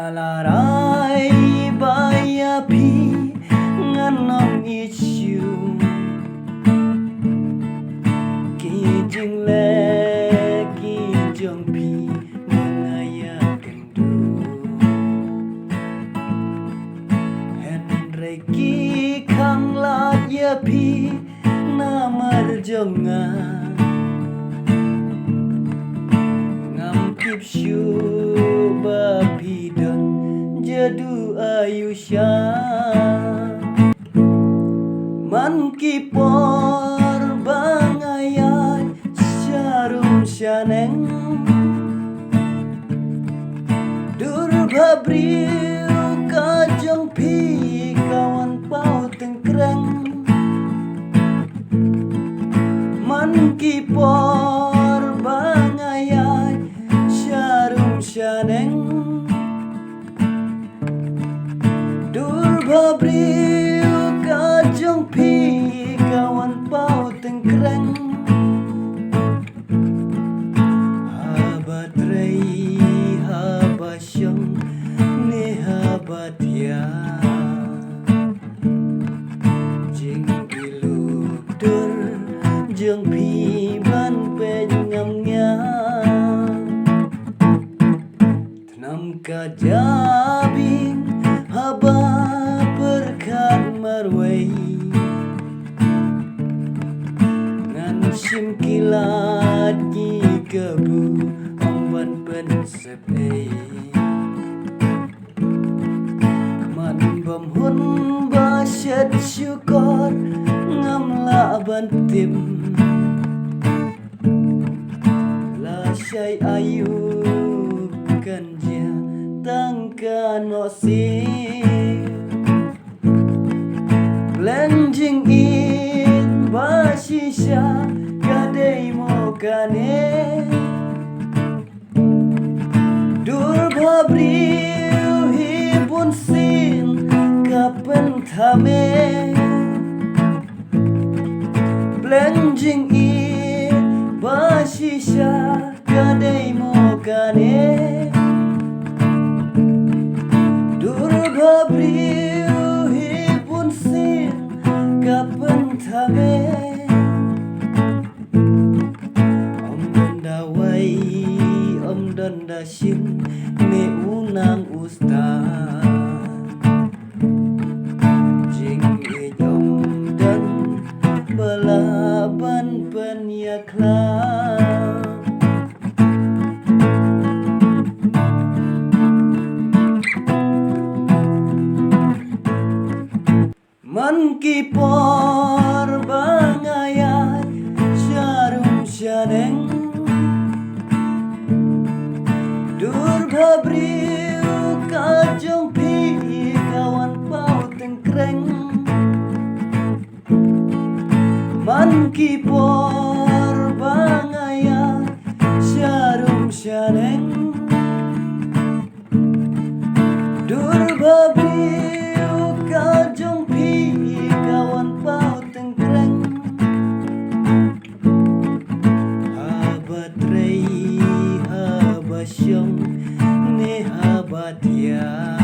Alarai baya pi nganong ichu kijing le kijong pi ngaya kendu Henry ki kang lat ya pi namar jonga ngam kip shu bapi don jadu ayusha man kipor bangayai syarum syaneng dur babriu kajong pi kawan pau tengkreng man kipor bangayai syarum syaneng dur babriu kajong pi kawan pau tengkreng habat rei habasyong ne habat ya jing iluk dur jeng pi ban penyam nya tenam kajabing haba berkat marwai ngan sim kilat ki kebu omban pensep keman bam hun basyat syukur ngamla bantim la syai ayu kanja tangka nosir Lenjing in basisha kadai mokane dur babriu hibun sin kapen thame Lenjing in basisha kadai mokane dur babriu kapan thame om dawai om danda shin ne unang ustad jing ejom dan balaban penyakla man kipor bangayai syarum syaneng dur babriu kajong pi kawan pau tengkreng man kipor bangayai syarum syaneng dur babriu kajong pi kawan pau tengkreng habat rei habasyong ne habat ya